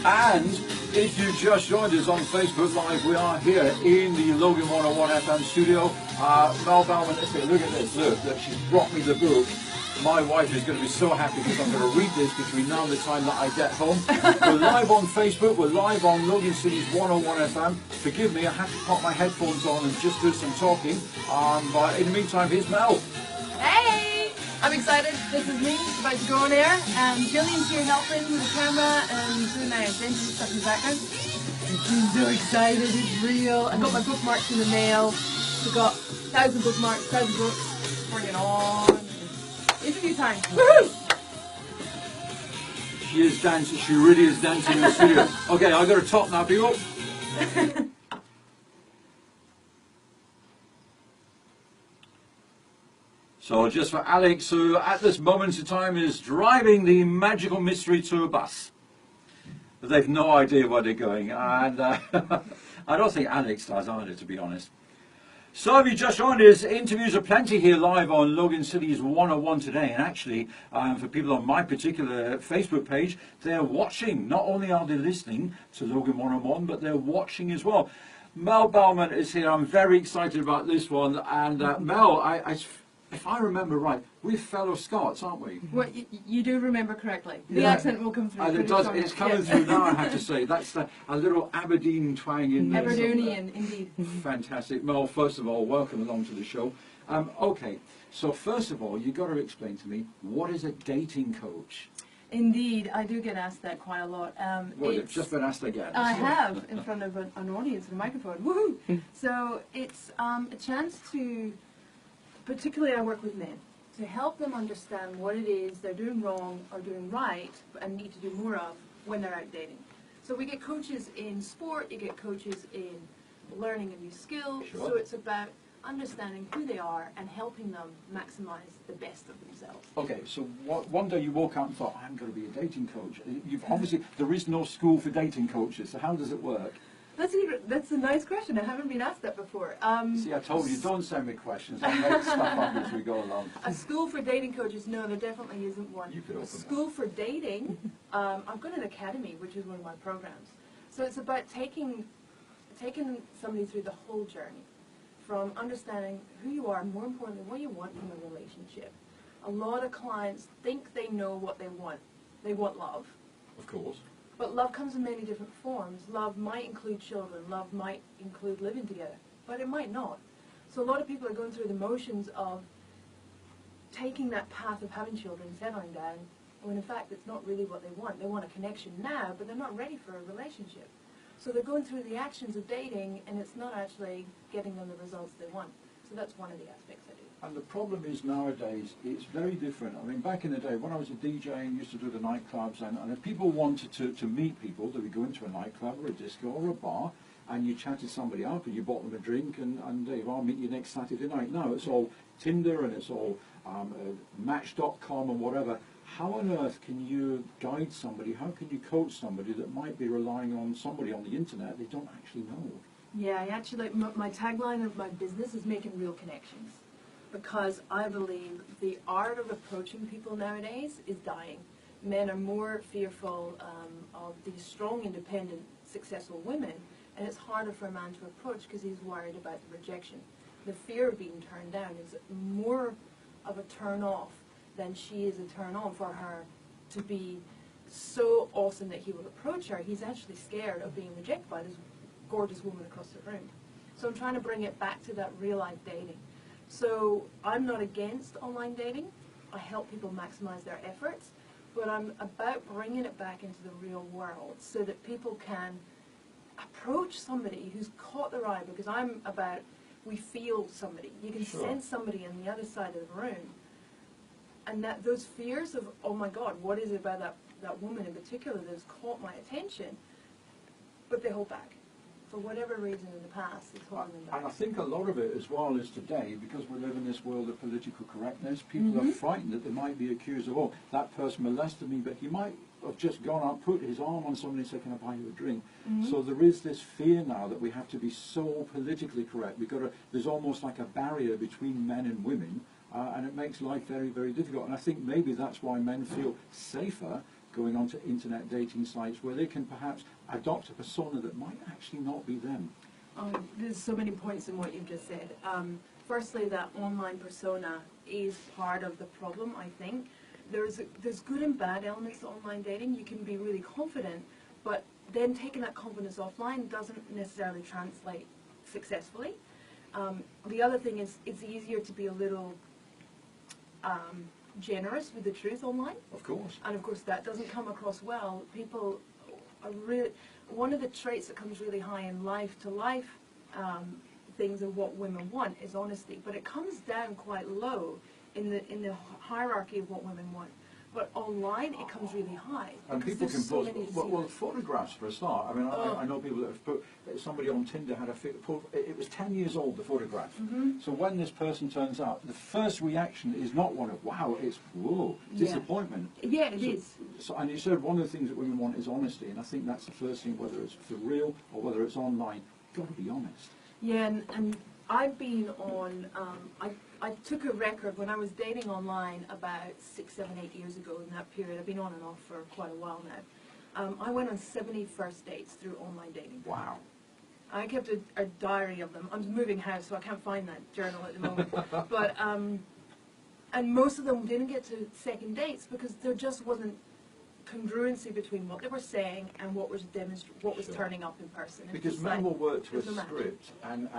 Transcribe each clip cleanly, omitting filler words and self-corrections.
And if you just joined us on Facebook Live, we are here in the Logan 101 FM studio. Mell Balment is here. Look at this. Look, she's brought me the book. My wife is going to be so happy because I'm going to read this between now and the time that I get home. We're live on Facebook. We're live on Logan City's 101 FM. Forgive me, I have to pop my headphones on and just do some talking. But in the meantime, here's Mel. Hey! I'm excited. This is me, about to go on air. Jillian's here helping with the camera and doing my identity stuff in the background. And she's so excited. It's real. I got my bookmarks in the mail. We got 1,000 bookmarks, 1,000 books. Bring it on. Interview time. Woohoo! She is dancing. She really is dancing in the studio. Okay, I got to top now, people. So just for Alex, who at this moment in time is driving the Magical Mystery Tour bus. They've no idea where they're going, and I don't think Alex does either, to be honest. So if you just joined us, interviews are plenty here live on Logan City's 101 today. And actually, for people on my particular Facebook page, they're watching. Not only are they listening to Logan 101, but they're watching as well. Mell Balment is here. I'm very excited about this one. And Mel, if I remember right, we're fellow Scots, aren't we? Well, you do remember correctly. The accent will come through. And it's coming through now, I have to say. That's a little Aberdeen twang in there. Aberdonian, indeed. Fantastic. Mel, first of all, welcome along to the show. Okay, so first of all, you've got to explain to me, what is a dating coach? Indeed, I do get asked that quite a lot. Well, you've just been asked again. I have, in front of an audience and a microphone. Woohoo! So it's a chance to, particularly I work with men, to help them understand what it is they're doing wrong or doing right and need to do more of when they're out dating. So we get coaches in sport, you get coaches in learning a new skill, Sure. So it's about understanding who they are and helping them maximize the best of themselves. Okay, so one day you woke up and thought, I'm going to be a dating coach. You've obviously, there is no school for dating coaches, so how does it work? That's a nice question. I haven't been asked that before. See, I told you, don't send me questions. I make stuff up as we go along. A school for dating coaches? No, there definitely isn't one. You could open a school for dating? I've got an academy, which is one of my programs. So it's about taking somebody through the whole journey, from understanding who you are, more importantly, what you want from a relationship. A lot of clients think they know what they want. They want love. Of course. But love comes in many different forms. Love might include children. Love might include living together. But it might not. So a lot of people are going through the motions of taking that path of having children, settling down, when in fact it's not really what they want. They want a connection now, but they're not ready for a relationship. So they're going through the actions of dating, and it's not actually getting them the results they want. So that's one of the aspects I do. And the problem is nowadays, it's very different. I mean, back in the day, when I was a DJ and used to do the nightclubs, and if people wanted to meet people, they would go into a nightclub or a disco or a bar, and you chatted somebody up, and you bought them a drink, and they, well, I'll meet you next Saturday night. Now it's all Tinder, and it's all Match.com and whatever. How on earth can you guide somebody, how can you coach somebody that might be relying on somebody on the internet they don't actually know? Yeah, actually, my tagline of my business is making real connections. Because I believe the art of approaching people nowadays is dying. Men are more fearful of these strong, independent, successful women, and it's harder for a man to approach because he's worried about the rejection. The fear of being turned down is more of a turn off than she is a turn on for her to be so awesome that he will approach her. He's actually scared of being rejected by this gorgeous woman across the room. So I'm trying to bring it back to that real life dating. So I'm not against online dating. I help people maximize their efforts, but I'm about bringing it back into the real world so that people can approach somebody who's caught their eye, because I'm about, we feel somebody. You can sense somebody on the other side of the room. And that those fears of, oh my God, what is it about that woman in particular that has caught my attention, but they hold back. For whatever reason in the past, it's holding them back. And I think a lot of it as well is today, because we live in this world of political correctness, people are frightened that they might be accused of, oh, that person molested me, but he might have just gone up, put his arm on somebody and said, can I buy you a drink? So there is this fear now that we have to be so politically correct. There's almost like a barrier between men and women, and it makes life very, very difficult. And I think maybe that's why men feel safer going onto internet dating sites where they can perhaps adopt a persona that might actually not be them. There's so many points in what you've just said. Firstly, that online persona is part of the problem, I think. There's good and bad elements to online dating. You can be really confident, but then taking that confidence offline doesn't necessarily translate successfully. The other thing is it's easier to be a little generous with the truth online. Of course. And of course that doesn't come across well. People are really, one of the traits that comes really high in life-to-life things of what women want is honesty, but it comes down quite low in the hierarchy of what women want. But online, it comes really high. And people can so post, well, photographs for a start. I mean, I know people that have put, somebody on Tinder had it was 10 years old, the photograph. So when this person turns up, the first reaction is not one of, wow, it's, whoa, disappointment. Yeah, it is. So, and you said one of the things that women want is honesty, and I think that's the first thing, whether it's for real or whether it's online, you've got to be honest. Yeah, and I've been on, I took a record when I was dating online about 6, 7, 8 years ago in that period. I've been on and off for quite a while now. I went on 70 first dates through online dating. Wow. I kept a diary of them. I'm moving house, so I can't find that journal at the moment. But, and most of them didn't get to second dates because there just wasn't congruency between what they were saying and what was turning up in person. Because men will work to a script, and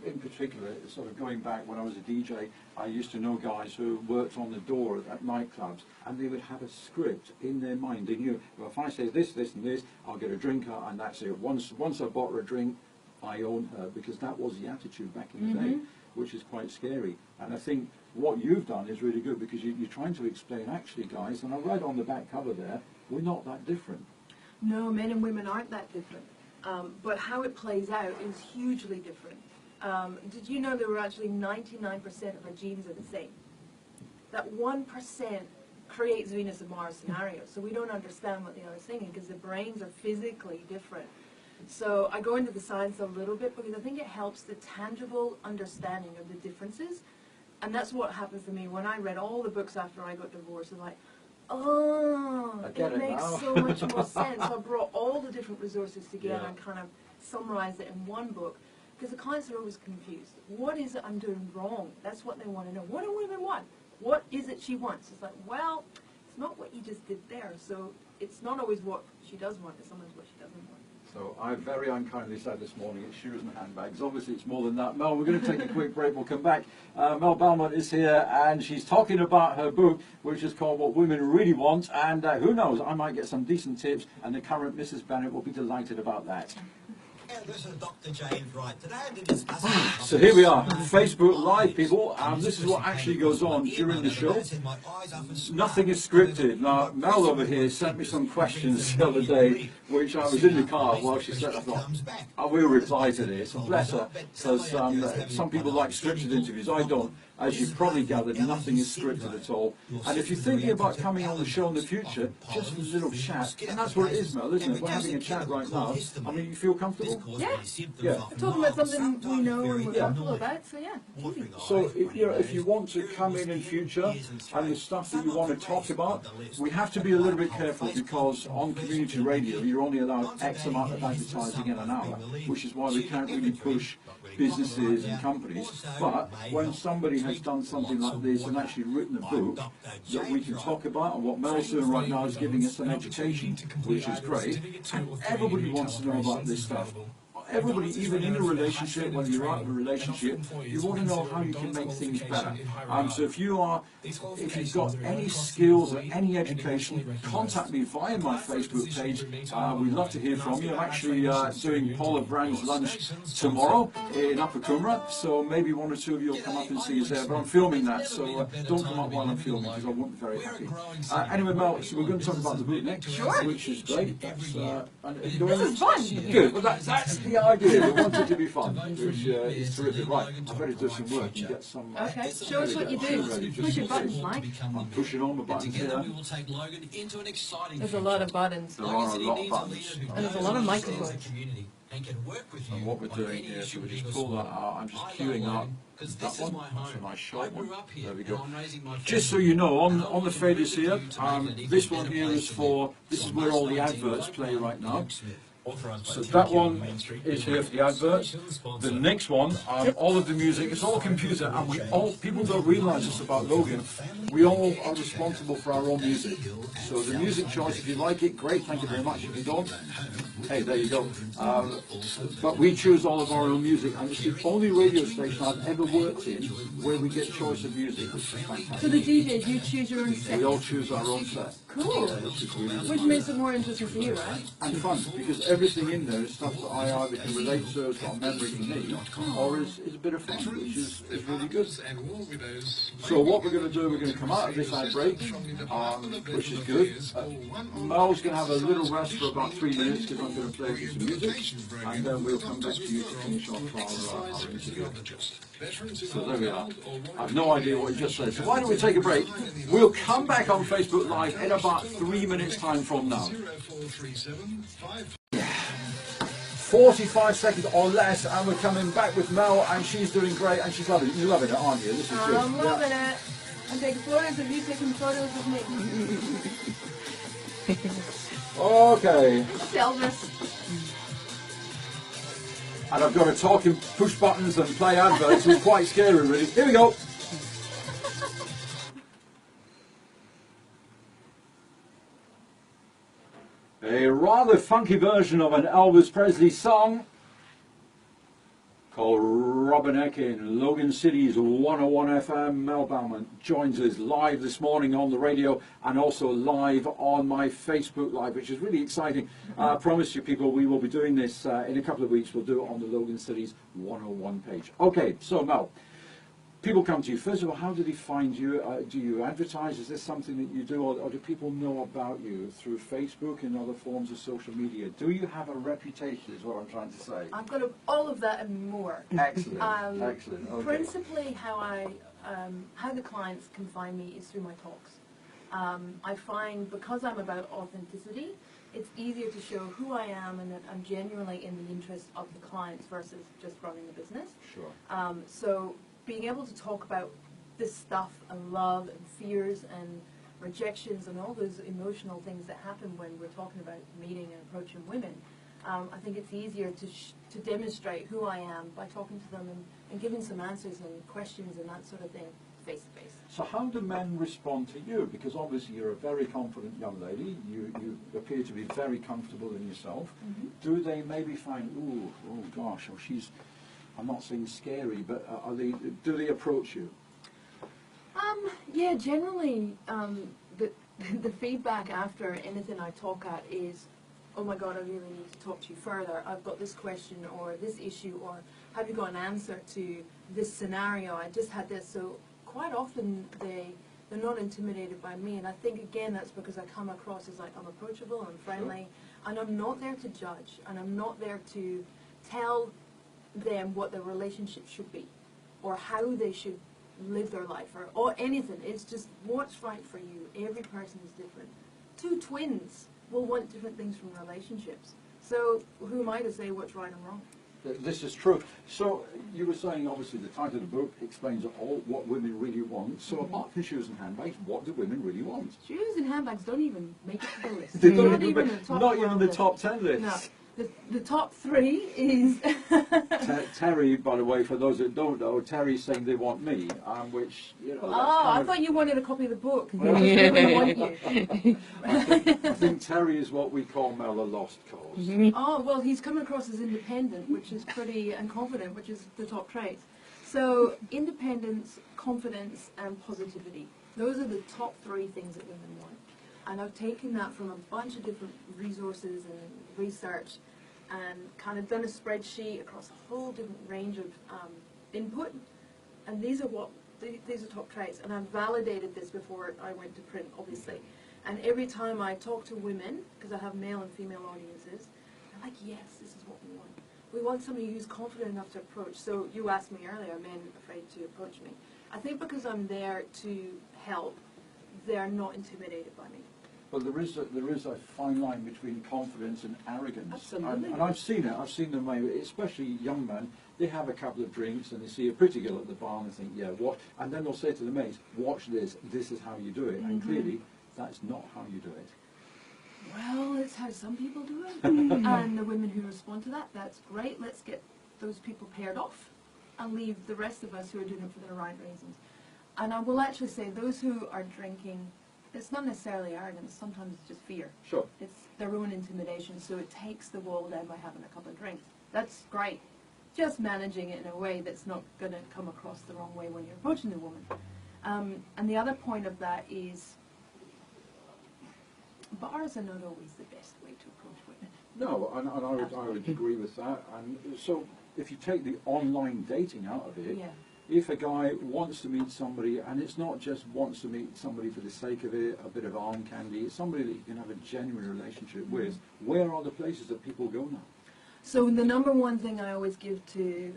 in particular, sort of going back when I was a DJ, I used to know guys who worked on the door at nightclubs, and they would have a script in their mind. They knew, well, if I say this, this, and this, I'll get a drinker, and that's it. Once I bought her a drink, I own her, because that was the attitude back in the day, which is quite scary. And I think what you've done is really good, because you're trying to explain, actually, guys, and I read on the back cover there, we're not that different. No, men and women aren't that different. But how it plays out is hugely different. Did you know there were actually 99% of our genes are the same? That 1% creates Venus and Mars scenarios, so we don't understand what the other's thinking because the brains are physically different. So I go into the science a little bit because I think it helps the tangible understanding of the differences. And that's what happened for me when I read all the books after I got divorced. I'm like, oh, it makes so much more sense. So I brought all the different resources together and kind of summarized it in one book. Because the clients are always confused. What is it I'm doing wrong? That's what they want to know. What do women want? What is it she wants? It's like, well, it's not what you just did there. So it's not always what she does want. It's sometimes what she doesn't want. So I very unkindly said this morning, it's shoes and handbags. Obviously it's more than that. Mel, we're going to take a quick break. We'll come back. Mell Balment is here, and she's talking about her book, which is called What Women Really Want. And who knows, I might get some decent tips, and the current Mrs. Bennett will be delighted about that. This is Dr. James Wright. Today to discuss so here we are, Facebook Live, people. This is what actually goes on during the show. Nothing is scripted. Now, Mel over here sent me some questions the other day, which I was in the car while she said, I thought, I will reply to this. And bless her, because some people like scripted interviews. I don't. As you probably gathered, nothing is scripted at all. And if you're thinking about coming on the show in the future, just a little chat. And that's what it is, Mel, isn't it? We're having a chat right now. I mean, you feel comfortable? Yeah. We're talking about something we know and we're comfortable about, so yeah. So, if you want to come in future, and the stuff that you want to talk about, we have to be a little bit careful, because on community radio, you're only allowed X amount of advertising in an hour, which is why we can't really push businesses and companies. But when somebody has done something like this and actually written a book that we can talk about, and what Mel's doing right now is giving us some education, which is great, and everybody wants to know about this stuff. Everybody, even in a relationship, whether you're out of a relationship, you want to know how you can make things better. So if you've got any skills or any education, contact me via my Facebook page. We'd love to hear from you. I'm actually doing Paula Brown's lunch tomorrow in Upper Coomera, so maybe one or two of you will come up and see us there. But I'm filming that, so don't come up while I'm filming, because I won't be very happy. Anyway, Mel, so we're going to talk about the book next, which is great. This is fun. Good. Well, that's the idea. We want it to be fun, which is terrific. Right, I better do some work and get some. Okay, show us what you do. Push your buttons, Mike. I'm pushing on the buttons here. There's a lot of buttons. There are a lot of buttons. And there's a lot of microphones. and can work with you And what we're on doing any here, so issue we big just or pull that small. out. I'm just I love queuing up Logan because that this is one. my That's a home. nice I short grew one. up here There we and go. I'm raising my Just so family you know, and on the I faders work with here, you to make it an this even one better here place is to live. for, this is where all the adverts play right now. So So that one is here for the adverts. The next one, all of the music, it's all computer, and we all, people don't realise this about Logan, we all are responsible for our own music. So the music choice, if you like it, great, thank you very much. If you don't, hey, there you go. But we choose all of our own music, and it's the only radio station I've ever worked in where we get choice of music, which is fantastic. So the DJs, you choose your own set. We all choose our own set. Cool. Which is really Which fun. makes it more interesting for you, right? And fun, because everything in there is stuff that I either can relate to, has got a memory to me, or is a bit of fun, which is really good. So what we're going to do, we're going to come out of this ad break, which is good. Mel's going to have a little rest for about 3 minutes, because I'm going to play some music, and then we'll come back to you to finish off our interview. So there we are. I have no idea what he just said, so why don't we take a break? We'll come back on Facebook Live in about 3 minutes time from now. 45 seconds or less, and we're coming back with Mel, and she's doing great, and she's loving it. You're loving it, aren't you? This is good. I'm loving it. I'm taking photos of you taking photos of me. Okay. Elvis. And I've got to talk and push buttons and play adverts. It's quite scary, really. Here we go. A rather funky version of an Elvis Presley song called Rubberneck in Logan City's 101 FM. Mell Balment joins us live this morning on the radio and also live on my Facebook Live, which is really exciting. I promise you people, we will be doing this in a couple of weeks. We'll do it on the Logan City's 101 page. Okay, so Mel, people come to you. First of all, how do they find you? Do you advertise? Is this something that you do, or do people know about you through Facebook and other forms of social media? Do you have a reputation, is what I'm trying to say? I've got all of that and more. Excellent, excellent. Okay. Principally, how the clients can find me is through my talks. I find because I'm about authenticity, it's easier to show who I am and that I'm genuinely in the interest of the clients versus just running the business. Sure. So being able to talk about this stuff and love and fears and rejections and all those emotional things that happen when we're talking about meeting and approaching women, I think it's easier to demonstrate who I am by talking to them and giving some answers and questions and that sort of thing face to face. So how do men respond to you? Because obviously you're a very confident young lady. You appear to be very comfortable in yourself. Mm-hmm. Do they maybe find, oh gosh, or she's, I'm not saying scary, but do they approach you? Yeah, generally the feedback after anything I talk at is, oh my God, I really need to talk to you further. I've got this question or this issue, or have you got an answer to this scenario? I just had this. So quite often they're not intimidated by me, and I think again that's because I come across as like I'm approachable, I'm friendly, and I'm not there to judge, and I'm not there to tell them what their relationship should be or how they should live their life or anything. It's just what's right for you. Every person is different. Two twins will want different things from relationships. So who am I to say what's right and wrong? This is true. So you were saying obviously the title of the book explains all what women really want. So apart from shoes and handbags, what do women really want? Shoes and handbags don't even make it to the list. They don't Not even the top not even 12 the list. top 10 list. No. The top three is Terry, by the way, for those that don't know, Terry's saying they want me, which, you know, that's Oh, kind I of, thought you wanted a copy of the book. They Well, just really want you. I think Terry is what we call Mel a lost cause. Oh, well, he's coming across as independent, which is pretty, and confident, which is the top traits. So, independence, confidence, and positivity. Those are the top three things that women want. And I've taken that from a bunch of different resources and research and kind of done a spreadsheet across a whole different range of input. And these are top traits. And I've validated this before I went to print, obviously. And every time I talk to women, because I have male and female audiences, they're like, yes, this is what we want. We want somebody who's confident enough to approach. So you asked me earlier, are men afraid to approach me? I think because I'm there to help, they're not intimidated by me. But there is a fine line between confidence and arrogance. Absolutely. And I've seen it. I've seen them, especially young men. They have a couple of drinks and they see a pretty girl at the bar and they think, yeah, what? And then they'll say to the mates, watch this. This is how you do it. And clearly, that's not how you do it. Well, it's how some people do it. And the women who respond to that, that's great. Let's get those people paired off and leave the rest of us who are doing it for the right reasons. And I will actually say those who are drinking, it's not necessarily arrogance, sometimes it's just fear. Sure. It's their own intimidation, so it takes the wall down by having a couple of drinks. That's great. Just managing it in a way that's not going to come across the wrong way when you're approaching the woman. And the other point of that is, bars are not always the best way to approach women. No, and I would agree with that. And so if you take the online dating out of it, Yeah. if a guy wants to meet somebody, and it's not just wants to meet somebody for the sake of it, a bit of arm candy, it's somebody that you can have a genuine relationship with, where are the places that people go now? So the number one thing I always give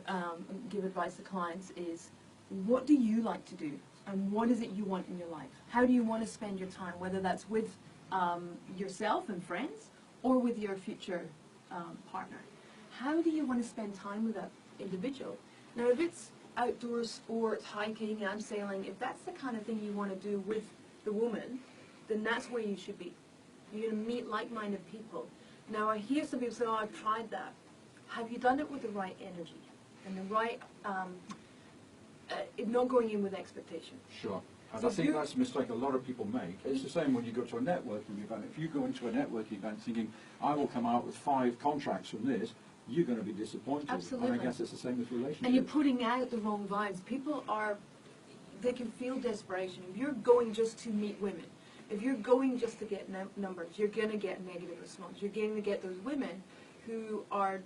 advice to clients is, what do you like to do? And what is it you want in your life? How do you want to spend your time, whether that's with yourself and friends or with your future partner? How do you want to spend time with that individual? Now, if it's outdoor sports, hiking, abseiling, if that's the kind of thing you want to do with the woman, then that's where you should be. You're going to meet like-minded people. Now, I hear some people say, oh, I've tried that. Have you done it with the right energy and the right, not going in with expectation? Sure. And So I think that's a mistake a lot of people make. It's the same when you go to a networking event. If you go into a networking event thinking, I will come out with 5 contracts from this, you're going to be disappointed. Absolutely. And I guess it's the same with relationships. And you're putting out the wrong vibes. People they can feel desperation. If you're going just to meet women, if you're going just to get numbers, you're going to get negative response. You're going to get those women who are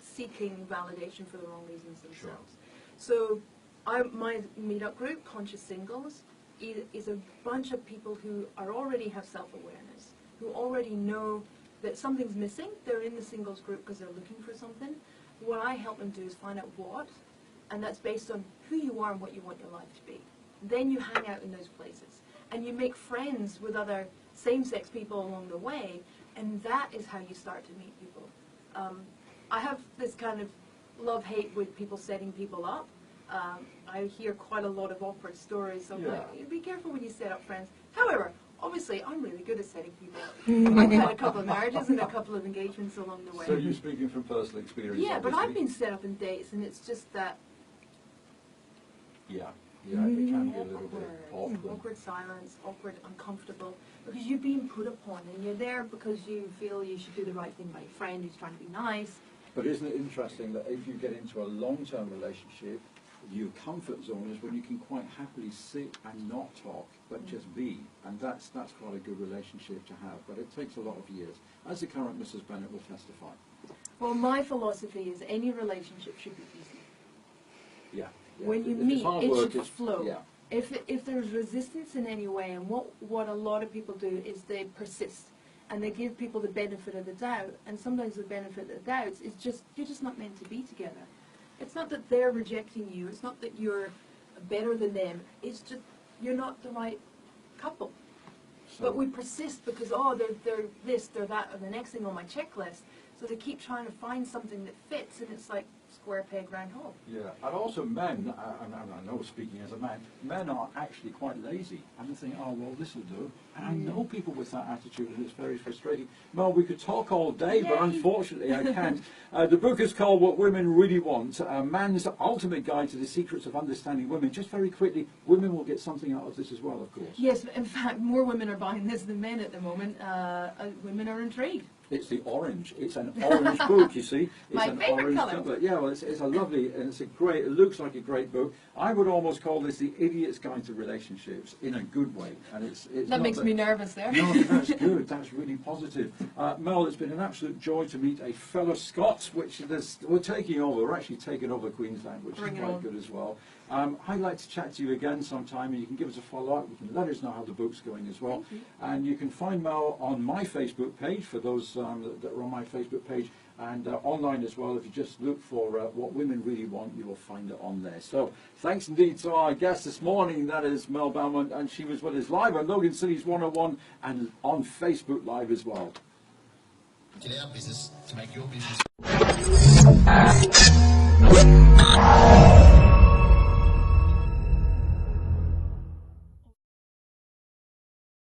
seeking validation for the wrong reasons themselves. So my meetup group, Conscious Singles, is a bunch of people who already have self-awareness, who already know that something's missing. They're in the singles group because they're looking for something. What I help them do is find out what, and that's based on who you are and what you want your life to be. Then you hang out in those places, and you make friends with other same-sex people along the way, and that is how you start to meet people. I have this kind of love-hate with people setting people up. I hear quite a lot of awkward stories, so be careful when you set up friends. However, obviously, I'm really good at setting people up. I've had a couple of marriages and a couple of engagements along the way. So you're speaking from personal experience, Yeah, but obviously. I've been set up in dates, and it's just that Yeah, it can be a little bit awkward silence, awkward, uncomfortable, because you're being put upon, and you're there because you feel you should do the right thing by your friend who's trying to be nice. But isn't it interesting that if you get into a long-term relationship, your comfort zone is when you can quite happily sit and not talk, but just be. And that's quite a good relationship to have. But it takes a lot of years, as the current Mrs. Bennett will testify. Well, my philosophy is any relationship should be easy. Yeah. When you If it's meet, hard it work, should flow. Yeah. If there's resistance in any way, and what a lot of people do is they persist, and they give people the benefit of the doubt, and sometimes the benefit of the doubt is just, you're just not meant to be together. It's not that they're rejecting you, it's not that you're better than them, it's just you're not the right couple. So, But we persist because, they're this, they're that, or the next thing on my checklist, so they keep trying to find something that fits, and it's like square peg, round hole. yeah, and also men, and I know speaking as a man, men are actually quite lazy, and they think, oh, well, this will do. And I know people with that attitude, and it's very frustrating. Mel, we could talk all day, but Yay. unfortunately I can't. The book is called What Women Really Want, A Man's Ultimate Guide to the Secrets of Understanding Women. Just very quickly, women will get something out of this as well, of course. Yes, in fact, more women are buying this than men at the moment. Women are intrigued. It's the orange. It's an orange book, you see. It's My an favourite orange colour. cover. Yeah, well, it's a lovely, and it's a great, it looks like a great book. I would almost call this the Idiot's Guide to Relationships, in a good way. And it's That not makes me nervous there. No, that's good. That's really positive. Mel, it's been an absolute joy to meet a fellow Scot, we're taking over. We're actually taking over Queensland, which Bring is it quite on. good as well. I'd like to chat to you again sometime, and you can give us a follow-up. You can let us know how the book's going as well. Thank you. And you can find Mel on my Facebook page, for those that are on my Facebook page, and online as well. If you just look for what women really want, you will find it on there. So thanks indeed to our guest this morning, that is Mell Balment, and she was with us live on Logan Cities 101 and on Facebook Live as well. Get our business to make your business.